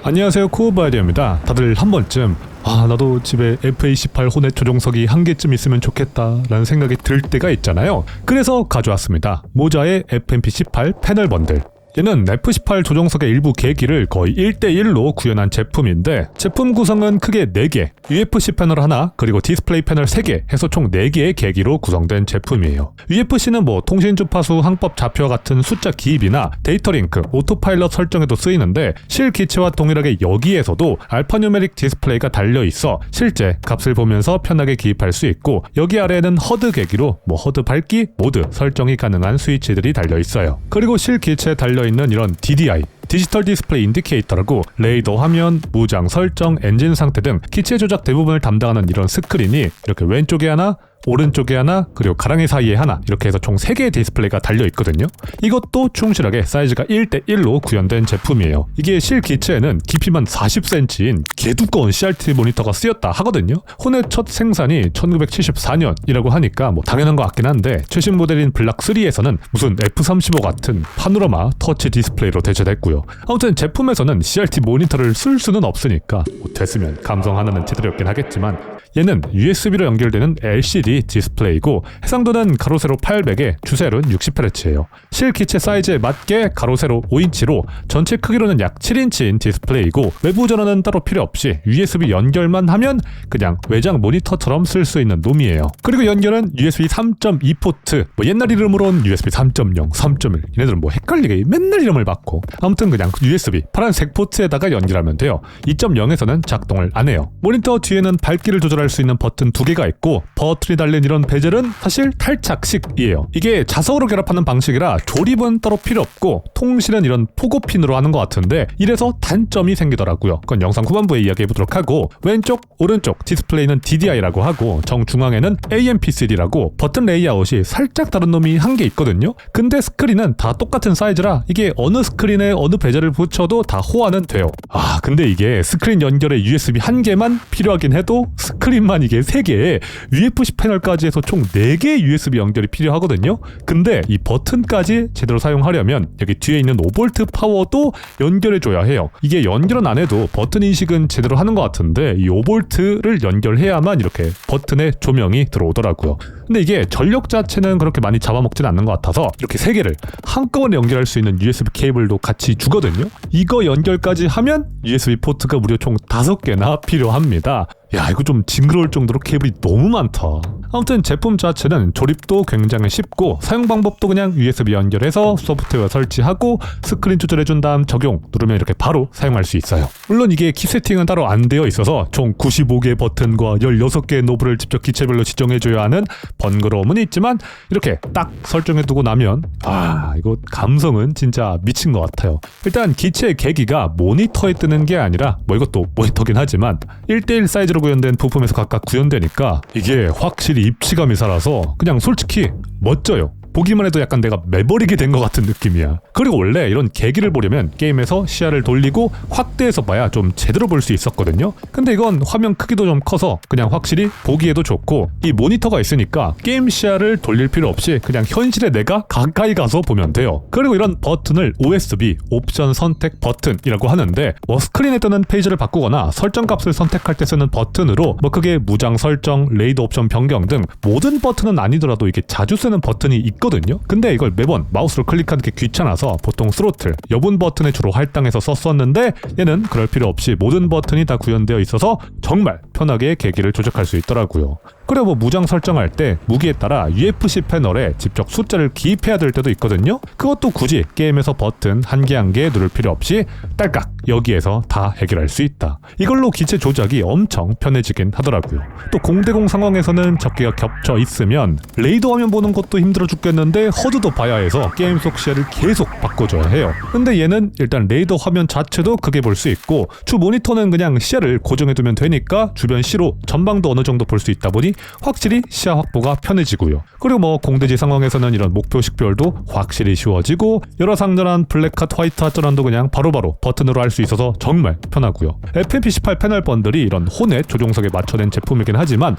안녕하세요, 코어바이디입니다. 다들 한 번쯤 나도 집에 FA18 호넷 조종석이 한 개쯤 있으면 좋겠다 라는 생각이 들 때가 있잖아요. 그래서 가져왔습니다. 모자의 FMP18 패널 번들. 얘는 F18 조종석의 일부 계기를 거의 1대1로 구현한 제품인데, 제품 구성은 크게 4개, UFC 패널 하나, 그리고 디스플레이 패널 3개 해서 총 4개의 계기로 구성된 제품이에요. UFC는 통신 주파수, 항법 좌표와 같은 숫자 기입이나 데이터 링크, 오토파일럿 설정에도 쓰이는데, 실 기체와 동일하게 여기에서도 알파뉴메릭 디스플레이가 달려있어 실제 값을 보면서 편하게 기입할 수 있고, 여기 아래에는 허드 계기로 허드 밝기, 모드 설정이 가능한 스위치들이 달려있어요. 그리고 실 기체에 달려있는 이런 DDI, 디지털 디스플레이 인디케이터라고 레이더 화면, 무장 설정, 엔진 상태 등 기체 조작 대부분을 담당하는 이런 스크린이 이렇게 왼쪽에 하나, 오른쪽에 하나, 그리고 가랑이 사이에 하나, 이렇게 해서 총 3개의 디스플레이가 달려있거든요. 이것도 충실하게 사이즈가 1대1로 구현된 제품이에요. 이게 실 기체에는 깊이만 40cm인 개두꺼운 CRT 모니터가 쓰였다 하거든요. 호넷 첫 생산이 1974년이라고 하니까 당연한 것 같긴 한데, 최신 모델인 블락 3에서는 무슨 F35 같은 파노라마 터치 디스플레이로 대체됐고요. 아무튼 제품에서는 CRT 모니터를 쓸 수는 없으니까 됐으면 감성 하나는 제대로였긴 하겠지만, 얘는 USB로 연결되는 LCD 디스플레이고, 해상도는 가로 세로 800에 주사율은 60Hz예요. 실 기체 사이즈에 맞게 가로 세로 5인치로 전체 크기로는 약 7인치인 디스플레이고, 외부 전원은 따로 필요 없이 USB 연결만 하면 그냥 외장 모니터처럼 쓸 수 있는 놈이에요. 그리고 연결은 USB 3.2 포트, 옛날 이름으로는 USB 3.0, 3.1, 얘네들은 헷갈리게 맨날 이름을 바꿔. 아무튼 그냥 USB 파란색 포트에다가 연결하면 돼요. 2.0에서는 작동을 안 해요. 모니터 뒤에는 밝기를 조절할 수 있는 버튼 2개가 있고, 버튼이 달린 이런 베젤은 사실 탈착식이에요. 이게 자석으로 결합하는 방식이라 조립은 따로 필요 없고, 통신은 이런 포고핀으로 하는 것 같은데, 이래서 단점이 생기더라고요. 그건 영상 후반부에 이야기해보도록 하고, 왼쪽, 오른쪽 디스플레이는 DDI라고 하고, 정중앙에는 AMPCD라고 버튼 레이아웃이 살짝 다른 놈이 한 개 있거든요. 근데 스크린은 다 똑같은 사이즈라 이게 어느 스크린에 어느 베젤을 붙여도 다 호환은 돼요. 근데 이게 스크린 연결에 USB 1개만 필요하긴 해도 스크린만 이게 3개에 UFC 패널까지 해서 총 4개의 USB 연결이 필요하거든요. 근데 이 버튼까지 제대로 사용하려면 여기 뒤에 있는 5V 파워도 연결해줘야 해요. 이게 연결은 안 해도 버튼 인식은 제대로 하는 것 같은데, 이 5V를 연결해야만 이렇게 버튼에 조명이 들어오더라고요. 근데 이게 전력 자체는 그렇게 많이 잡아먹진 않는 것 같아서 이렇게 3개를 한꺼번에 연결할 수 있는 USB 케이블도 같이 주거든요. 이거 연결까지 하면 USB 포트가 무려 총 5개나 필요합니다. 이거 좀 징그러울 정도로 케이블이 너무 많다. 아무튼 제품 자체는 조립도 굉장히 쉽고, 사용 방법도 그냥 USB 연결해서 소프트웨어 설치하고 스크린 조절해준 다음 적용 누르면 이렇게 바로 사용할 수 있어요. 물론 이게 키 세팅은 따로 안 되어 있어서 총 95개의 버튼과 16개의 노브를 직접 기체별로 지정해줘야 하는 번거로움은 있지만, 이렇게 딱 설정해두고 나면 이거 감성은 진짜 미친 것 같아요. 일단 기체의 계기가 모니터에 뜨는 게 아니라, 이것도 모니터긴 하지만 1대1 사이즈로 구현된 부품에서 각각 구현되니까 이게 확실히 입체감이 살아서 그냥 솔직히 멋져요. 보기만 해도 약간 내가 매버릭이 된 것 같은 느낌이야. 그리고 원래 이런 계기를 보려면 게임에서 시야를 돌리고 확대해서 봐야 좀 제대로 볼 수 있었거든요. 근데 이건 화면 크기도 좀 커서 그냥 확실히 보기에도 좋고, 이 모니터가 있으니까 게임 시야를 돌릴 필요 없이 그냥 현실에 내가 가까이 가서 보면 돼요. 그리고 이런 버튼을 OSB, 옵션 선택 버튼이라고 하는데, 스크린에 뜨는 페이지를 바꾸거나 설정 값을 선택할 때 쓰는 버튼으로 그게 무장 설정, 레이더 옵션 변경 등 모든 버튼은 아니더라도 이게 자주 쓰는 버튼이 있거든요. 근데 이걸 매번 마우스로 클릭하는 게 귀찮아서 보통 스로틀, 여분 버튼에 주로 할당해서 썼었는데, 얘는 그럴 필요 없이 모든 버튼이 다 구현되어 있어서 정말 편하게 계기를 조작할 수 있더라고요. 그리고 무장 설정할 때 무기에 따라 UFC 패널에 직접 숫자를 기입해야 될 때도 있거든요. 그것도 굳이 게임에서 버튼 한 개 한 개 누를 필요 없이 딸깍 여기에서 다 해결할 수 있다. 이걸로 기체 조작이 엄청 편해지긴 하더라고요. 또 0대0 상황에서는 적기가 겹쳐 있으면 레이더 화면 보는 것도 힘들어 죽겠는데, 허드도 봐야 해서 게임 속 시야를 계속 바꿔줘야 해요. 근데 얘는 일단 레이더 화면 자체도 크게 볼 수 있고, 주 모니터는 그냥 시야를 고정해두면 되니까 주변 시로 전방도 어느 정도 볼 수 있다 보니 확실히 시야 확보가 편해지고요. 그리고 공대지 상황에서는 이런 목표 식별도 확실히 쉬워지고, 여러 상전한 블랙핫, 화이트핫 전환도 그냥 바로바로 버튼으로 할 수 있어서 정말 편하고요. FMP18 패널 번들이 이런 호넷 조종석에 맞춰낸 제품이긴 하지만,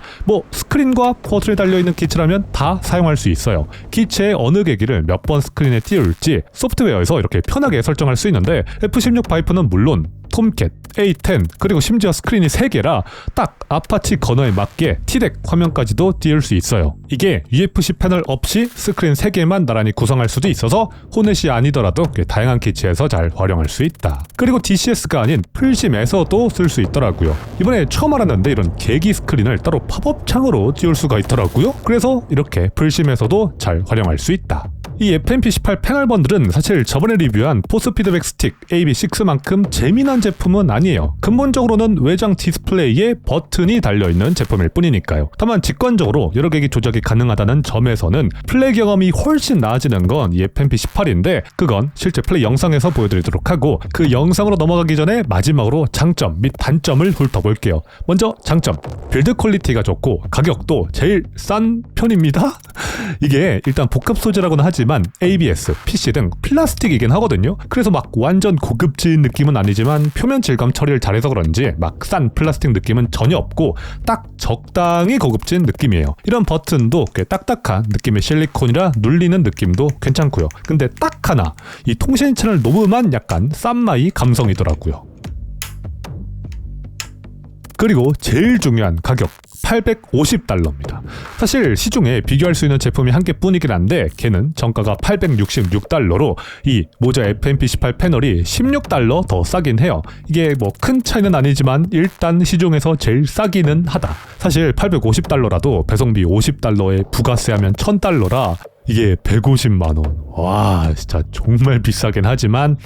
스크린과 포트에 달려있는 기체라면 다 사용할 수 있어요. 기체의 어느 계기를 몇 번 스크린에 띄울지 소프트웨어에서 이렇게 편하게 설정할 수 있는데, F16 바이퍼는 물론 톰캣, A10 그리고 심지어 스크린이 3개라 딱 아파치 건어에 맞게 T덱 화면까지도 띄울 수 있어요. 이게 UFC 패널 없이 스크린 3개만 나란히 구성할 수도 있어서 호넷이 아니더라도 다양한 기체에서 잘 활용할 수 있다. 그리고 DCS가 아닌 풀심에서도 쓸 수 있더라고요. 이번에 처음 알았는데 이런 계기 스크린을 따로 팝업 창으로 띄울 수가 있더라고요. 그래서 이렇게 풀심에서도 잘 활용할 수 있다. 이 FMP18 패널 번들은 사실 저번에 리뷰한 포스 피드백 스틱 AB6만큼 재미난 제품은 아니에요. 근본적으로는 외장 디스플레이에 버튼이 달려있는 제품일 뿐이니까요. 다만 직관적으로 여러 계기 조작이 가능하다는 점에서는 플레이 경험이 훨씬 나아지는 건 이 FMP18인데 그건 실제 플레이 영상에서 보여드리도록 하고 그 영상으로 넘어가기 전에 마지막으로 장점 및 단점을 훑어볼게요. 먼저 장점, 빌드 퀄리티가 좋고 가격도 제일 싼 편입니다. 이게 일단 복합 소재라고는 하지만 ABS, PC 등 플라스틱이긴 하거든요. 그래서 막 완전 고급진 느낌은 아니지만 표면 질감 처리를 잘해서 그런지 막 싼 플라스틱 느낌은 전혀 없고 딱 적당히 고급진 느낌이에요. 이런 버튼도 꽤 딱딱한 느낌의 실리콘이라 눌리는 느낌도 괜찮고요. 근데 딱 하나, 이 통신 채널 노브만 약간 싼마이 감성이더라고요. 그리고 제일 중요한 가격, $850입니다. 사실 시중에 비교할 수 있는 제품이 한 개뿐이긴 한데 걔는 정가가 $866로 이 모자 FMP18 패널이 $16 더 싸긴 해요. 이게 뭐 큰 차이는 아니지만 일단 시중에서 제일 싸기는 하다. 사실 $850라도 배송비 $50에 부가세하면 $1000라 이게 150만원. 와, 진짜 정말 비싸긴 하지만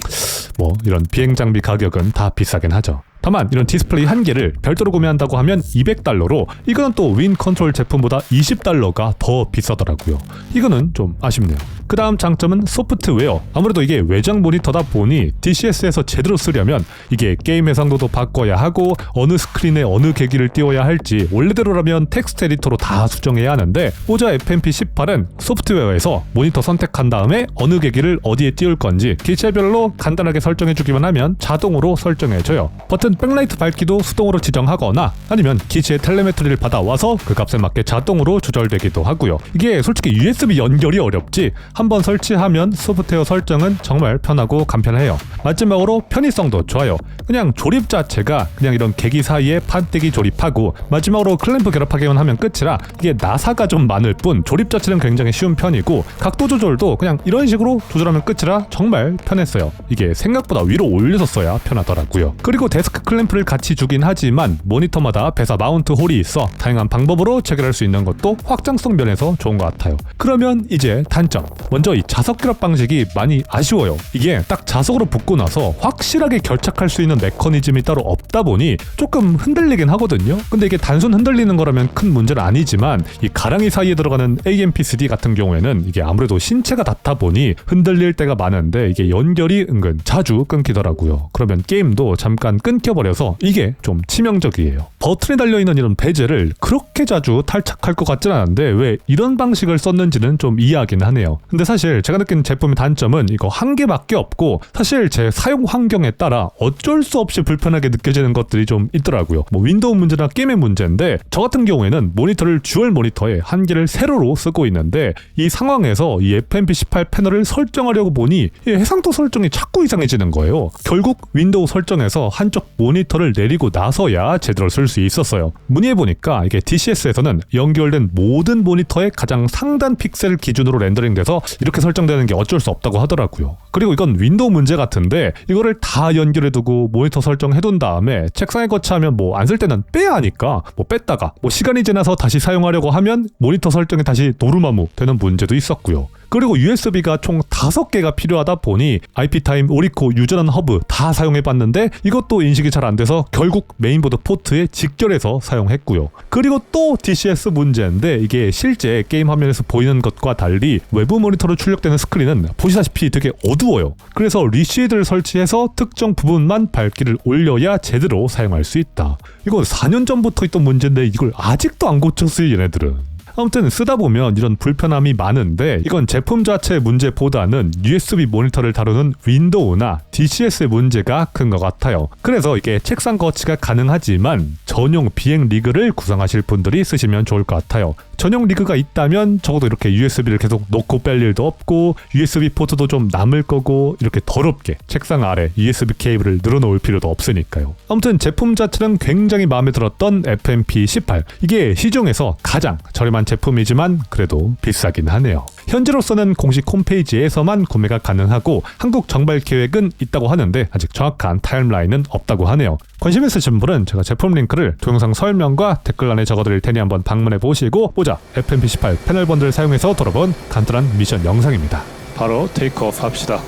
뭐 이런 비행 장비 가격은 다 비싸긴 하죠. 다만 이런 디스플레이 한 개를 별도로 구매한다고 하면 $200로 이거는 또 윈 컨트롤 제품보다 $20가 더 비싸더라고요. 이거는 좀 아쉽네요. 그 다음 장점은 소프트웨어. 아무래도 이게 외장 모니터다 보니 DCS에서 제대로 쓰려면 이게 게임 해상도도 바꿔야 하고 어느 스크린에 어느 계기를 띄워야 할지 원래대로라면 텍스트 에디터로 다 수정해야 하는데 모자 FMP18은 소프트웨어에서 모니터 선택한 다음에 어느 계기를 어디에 띄울 건지 기체별로 간단하게 설정해주기만 하면 자동으로 설정해줘요. 버튼 백라이트 밝기도 수동으로 지정하거나 아니면 기체의 텔레메트리를 받아와서 그 값에 맞게 자동으로 조절되기도 하고요. 이게 솔직히 USB 연결이 어렵지 한번 설치하면 소프트웨어 설정은 정말 편하고 간편해요. 마지막으로 편의성도 좋아요. 그냥 조립 자체가 그냥 이런 계기 사이에 판때기 조립하고 마지막으로 클램프 결합하기만 하면 끝이라 이게 나사가 좀 많을 뿐 조립 자체는 굉장히 쉬운 편이고 각도 조절도 그냥 이런 식으로 조절하면 끝이라 정말 편했어요. 이게 생각보다 위로 올려서 써야 편하더라고요. 그리고 데스크 클램프를 같이 주긴 하지만 모니터마다 배사 마운트 홀이 있어 다양한 방법으로 체결할 수 있는 것도 확장성 면에서 좋은 것 같아요. 그러면 이제 단점. 먼저 이 자석 결합 방식이 많이 아쉬워요. 이게 딱 자석으로 붙고 나서 확실하게 결착할 수 있는 메커니즘이 따로 없다 보니 조금 흔들리긴 하거든요. 근데 이게 단순 흔들리는 거라면 큰 문제는 아니지만 이 가랑이 사이에 들어가는 AMPCD 같은 경우에는 이게 아무래도 신체가 닿다 보니 흔들릴 때가 많은데 이게 연결이 은근 자주 끊기더라고요. 그러면 게임도 잠깐 끊겨버려서 이게 좀 치명적이에요. 버튼에 달려있는 이런 베젤을 그렇게 자주 탈착할 것 같진 않은데 왜 이런 방식을 썼는지는 좀 이해하긴 하네요. 근데 사실 제가 느낀 제품의 단점은 이거 한 개밖에 없고 사실 제 사용 환경에 따라 어쩔 수 없이 불편하게 느껴지는 것들이 좀 있더라고요. 뭐 윈도우 문제나 게임의 문제인데 저 같은 경우에는 모니터를 듀얼 모니터에 한 개를 세로로 쓰고 있는데 이 상황에서 이 FMP18 패널을 설정하려고 보니 이 해상도 설정이 자꾸 이상해지는 거예요. 결국 윈도우 설정에서 한쪽 모니터를 내리고 나서야 제대로 쓸 수 있었어요. 문의해보니까 이게 DCS에서는 연결된 모든 모니터의 가장 상단 픽셀 기준으로 렌더링돼서 이렇게 설정되는 게 어쩔 수 없다고 하더라고요. 그리고 이건 윈도우 문제 같은데 이거를 다 연결해두고 모니터 설정해둔 다음에 책상에 거치하면 뭐 안 쓸 때는 빼야 하니까 뭐 뺐다가 뭐 시간이 지나서 다시 사용하려고 하면 모니터 설정이 다시 노루마무 되는 문제도 있었고요. 그리고 USB가 총 5개가 필요하다 보니 IP타임, 오리코, 유전원 허브 다 사용해봤는데 이것도 인식이 잘 안 돼서 결국 메인보드 포트에 직결해서 사용했고요. 그리고 또 DCS 문제인데 이게 실제 게임 화면에서 보이는 것과 달리 외부 모니터로 출력되는 스크린은 보시다시피 되게 어두워요. 그래서 리쉐이드를 설치해서 특정 부분만 밝기를 올려야 제대로 사용할 수 있다. 이거 4년 전부터 있던 문제인데 이걸 아직도 안 고쳤어요, 얘네들은. 아무튼 쓰다 보면 이런 불편함이 많은데 이건 제품 자체의 문제보다는 USB 모니터를 다루는 윈도우나 DCS의 문제가 큰 것 같아요. 그래서 이게 책상 거치가 가능하지만 전용 비행 리그를 구성하실 분들이 쓰시면 좋을 것 같아요. 전용 리그가 있다면 적어도 이렇게 USB를 계속 넣고 뺄 일도 없고 USB 포트도 좀 남을 거고 이렇게 더럽게 책상 아래 USB 케이블을 늘어놓을 필요도 없으니까요. 아무튼 제품 자체는 굉장히 마음에 들었던 FMP18. 이게 시중에서 가장 저렴한 제품이지만 그래도 비싸긴 하네요. 현재로서는 공식 홈페이지에서만 구매가 가능하고 한국 정발 계획은 있다고 하는데 아직 정확한 타임라인은 없다고 하네요. 관심 있으신 분은 제가 제품 링크를 동영상 설명과 댓글란에 적어드릴 테니 한번 방문해 보시고 보자. FMP18 패널 번들을 사용해서 돌아본 간단한 미션 영상입니다. 바로 테이크오프 합시다.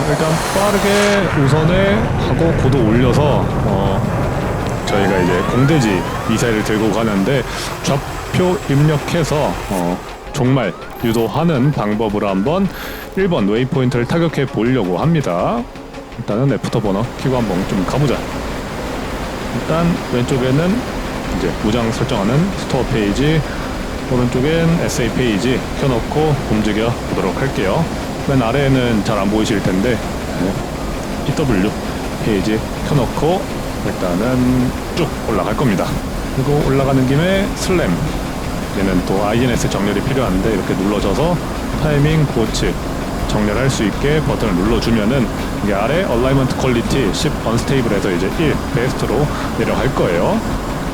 일단 빠르게 우선에 하고 고도 올려서 저희가 이제 공대지 미사일을 들고 가는데 좌표 입력해서 종말 유도하는 방법으로 한번 1번 웨이포인트를 타격해 보려고 합니다. 일단은 애프터 버너 켜고 한번 좀 가보자. 일단 왼쪽에는 이제 무장 설정하는 스토어 페이지, 오른쪽엔 SA 페이지 켜놓고 움직여 보도록 할게요. 맨 아래에는 잘 안 보이실 텐데 EW 페이지 켜놓고 일단은 쭉 올라갈 겁니다. 그리고 올라가는 김에 슬램, 얘는 또 INS 정렬이 필요한데 이렇게 눌러줘서 타이밍 고치 정렬할 수 있게 버튼을 눌러주면은 이게 아래 Alignment Quality 10 Unstable에서 이제 1 베스트로 내려갈 거예요.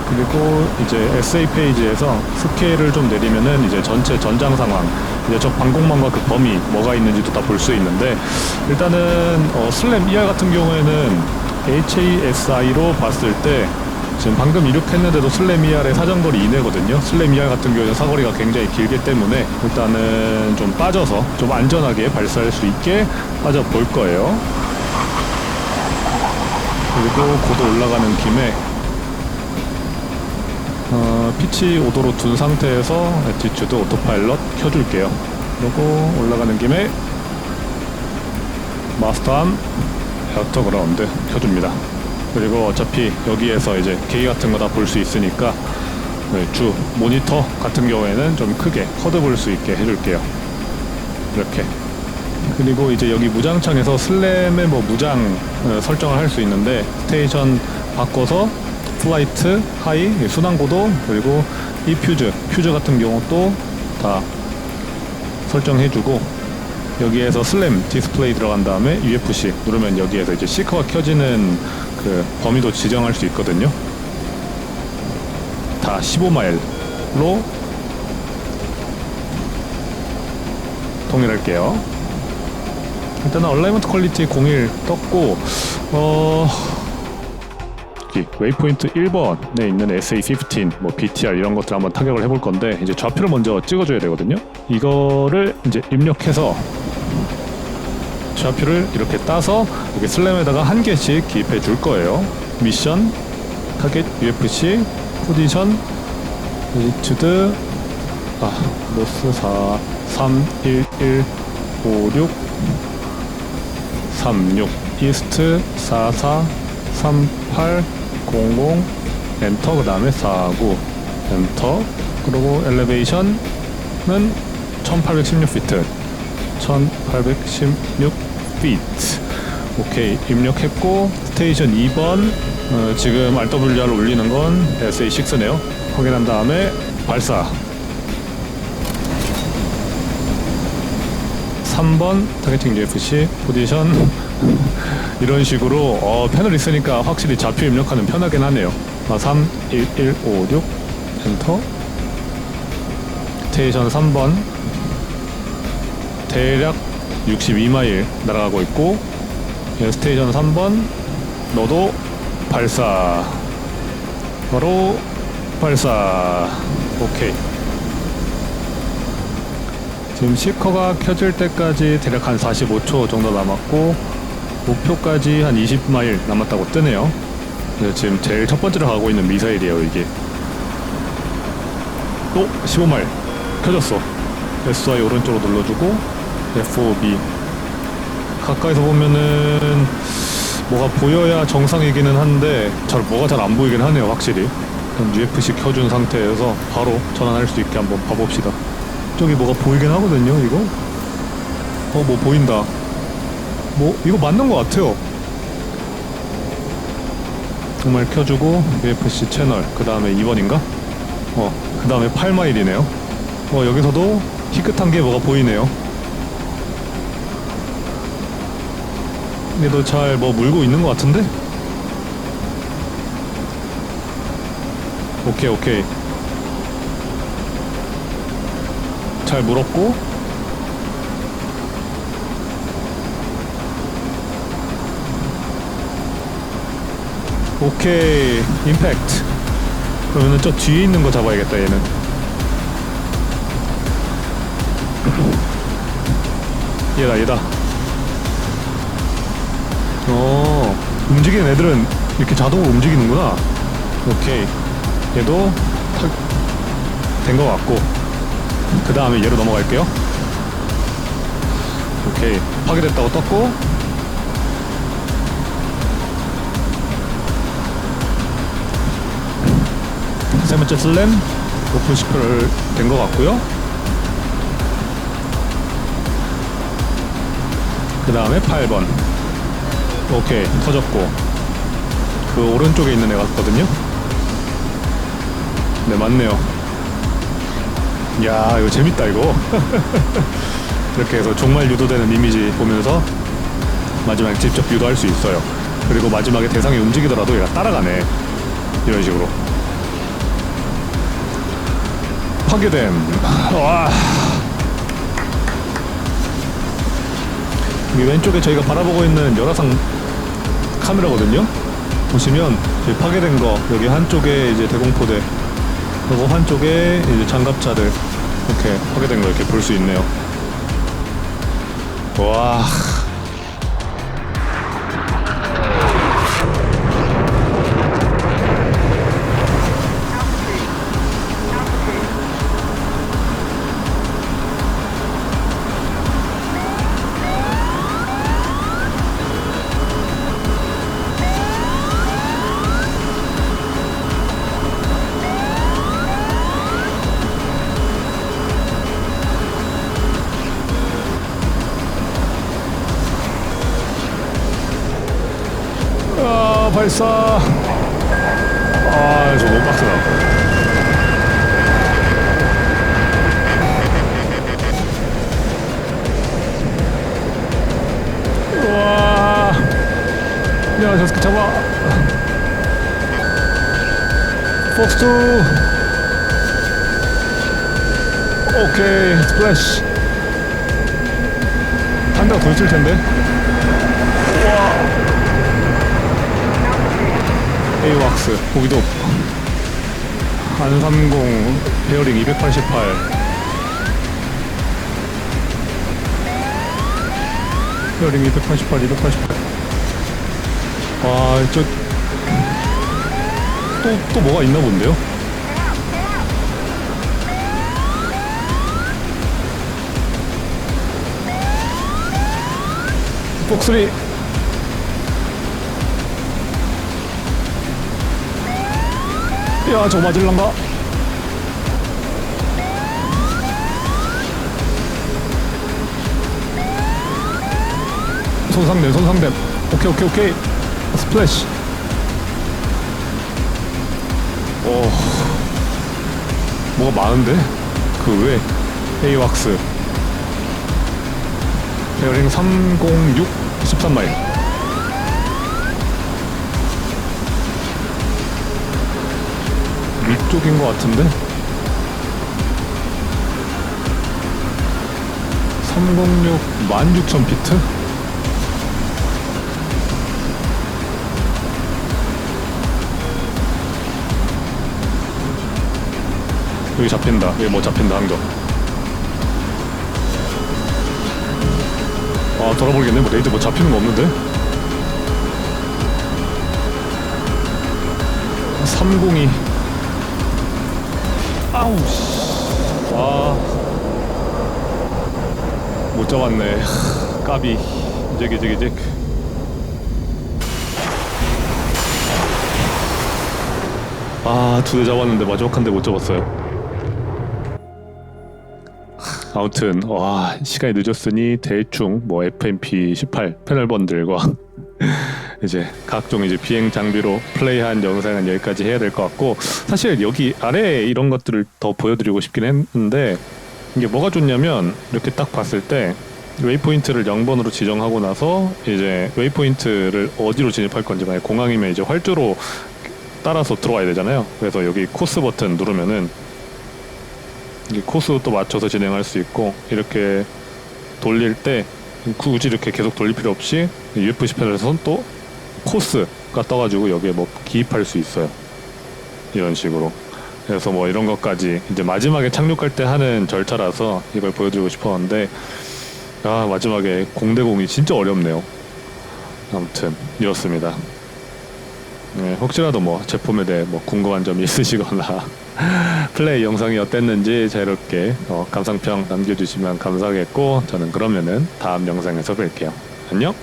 그리고 이제 SA 페이지에서 스케일을 좀 내리면은 이제 전체 전장 상황, 이제 저 방공망과 그 범위 뭐가 있는지도 다 볼 수 있는데 일단은 슬램 ER 같은 경우에는 HASI로 봤을 때 지금 방금 이륙했는데도 슬램 ER의 사정거리 이내거든요. 슬램 ER 같은 경우는 사거리가 굉장히 길기 때문에 일단은 좀 빠져서 좀 안전하게 발사할 수 있게 빠져 볼 거예요. 그리고 고도 올라가는 김에 피치 5도로 둔 상태에서 애티튜드 오토파일럿 켜줄게요. 그리고 올라가는 김에 마스터암 에어터 그라운드 켜줍니다. 그리고 어차피 여기에서 이제 게이 같은 거 다 볼 수 있으니까 주 모니터 같은 경우에는 좀 크게 커드 볼 수 있게 해줄게요. 이렇게. 그리고 이제 여기 무장창에서 슬램의 뭐 무장 설정을 할 수 있는데 스테이션 바꿔서 플라이트, 하이, 순항고도, 그리고 이 퓨즈 같은 경우도 다 설정해주고 여기에서 슬램 디스플레이 들어간 다음에 UFC 누르면 여기에서 이제 시커가 켜지는 그 범위도 지정할 수 있거든요. 다 15마일로 동일할게요. 일단은 얼라이먼트 퀄리티 01 떴고 웨이포인트 1번에 있는 SA15, 뭐 BTR 이런 것들 한번 타격을 해볼 건데 이제 좌표를 먼저 찍어줘야 되거든요. 이거를 이제 입력해서 좌표를 이렇게 따서 여기 슬램에다가 한 개씩 기입해 줄 거예요. 미션, 타겟, UFC, 포지션, 에티튜드, 로스 4, 3, 1, 1, 5, 6, 3, 6, 이스트, 4, 4, 3, 8, 00, 엔터, 그 다음에 49, 엔터, 그리고 엘리베이션은 1816피트, 1816 feet. 오케이, 입력했고 스테이션 2번 지금 RWR을 올리는 건 SA6네요. 확인한 다음에 발사. 3번 타겟팅 UFC 포지션 이런 식으로 패널 있으니까 확실히 좌표 입력하는 편하긴 하네요. 3, 1, 1, 5, 6 엔터. 스테이션 3번 대략 62마일 날아가고 있고 스테이션 3번 너도 발사. 바로 발사. 오케이. 지금 시커가 켜질 때까지 대략 한 45초 정도 남았고 목표까지 한 20마일 남았다고 뜨네요. 지금 제일 첫 번째로 가고 있는 미사일이에요. 이게 또 15마일 켜졌어. SI 오른쪽으로 눌러주고 FOB 가까이서 보면은 뭐가 보여야 정상이기는 한데 뭐가 잘 안 보이긴 하네요. 확실히 UFC 켜준 상태에서 바로 전환할 수 있게 한번 봐봅시다. 저기 뭐가 보이긴 하거든요. 이거 뭐 보인다. 뭐 이거 맞는 것 같아요. 정말 켜주고 UFC 채널, 그 다음에 2번인가? 그 다음에 8마일이네요. 여기서도 희끗한 게 뭐가 보이네요. 얘도 잘 뭐 물고 있는 것 같은데? 오케이 잘 물었고, 오케이 임팩트. 그러면은 저 뒤에 있는 거 잡아야겠다. 얘는 얘다. 움직이는 애들은 이렇게 자동으로 움직이는구나. 오케이, 얘도 된 것 같고, 그 다음에 얘로 넘어갈게요. 오케이, 파괴됐다고 떴고, 세 번째 슬램 오픈 시플 된 것 같고요. 그 다음에 8번. 오케이, 터졌고, 그 오른쪽에 있는 애 같거든요. 네, 맞네요. 야, 이거 재밌다 이거. 이렇게 해서 종말 유도되는 이미지 보면서 마지막에 직접 유도할 수 있어요. 그리고 마지막에 대상이 움직이더라도 얘가 따라가네. 이런 식으로. 파괴됨. 와. 여기 왼쪽에 저희가 바라보고 있는 열화상 카메라거든요. 보시면 파괴된 거, 여기 한쪽에 이제 대공포대, 그리고 한쪽에 이제 장갑차들 이렇게 파괴된 거 이렇게 볼 수 있네요. 와. 발사. 저 너무 빡세다. 우와. 야, 저 새끼 잡아. 폭스 2. 오케이, 스플래시. 한 대가 더 있을 텐데. 우와. 에이왁스, 거기도 안30 베어링 288. 베어링 288. 와, 또 뭐가 있나 본데요? 폭3. 야, 저거 맞을란가? 손상됨. 오케이. 스플래시. 뭐가 많은데? 그 왜? 에이왁스. 베어링 306 13마일. 위쪽인 것 같은데? 306 16,000피트? 여기 잡힌다. 여기 뭐 잡힌다, 항적. 돌아보겠네. 뭐 레이드 뭐 잡히는 거 없는데? 302. 아우 씨. 못 잡았네. 까비. 이제. 두 대 잡았는데 마지막 한 대 못 잡았어요. 아무튼 시간이 늦었으니 대충 뭐 FMP18 패널 번들과 이제 각종 이제 비행 장비로 플레이한 영상은 여기까지 해야 될 것 같고, 사실 여기 아래에 이런 것들을 더 보여드리고 싶긴 했는데, 이게 뭐가 좋냐면 이렇게 딱 봤을 때 웨이포인트를 0번으로 지정하고 나서 이제 웨이포인트를 어디로 진입할 건지, 만약 공항이면 이제 활주로 따라서 들어가야 되잖아요. 그래서 여기 코스 버튼 누르면은 이게 코스도 맞춰서 진행할 수 있고, 이렇게 돌릴 때 굳이 이렇게 계속 돌릴 필요 없이 UFC 패널에서 또 코스가 떠가지고 여기에 뭐 기입할 수 있어요. 이런 식으로. 그래서 뭐 이런 것까지 이제 마지막에 착륙할 때 하는 절차라서 이걸 보여드리고 싶었는데, 마지막에 공대공이 진짜 어렵네요. 아무튼 이렇습니다. 네, 혹시라도 뭐 제품에 대해 뭐 궁금한 점이 있으시거나 플레이 영상이 어땠는지 자유롭게 감상평 남겨주시면 감사하겠고, 저는 그러면은 다음 영상에서 뵐게요. 안녕.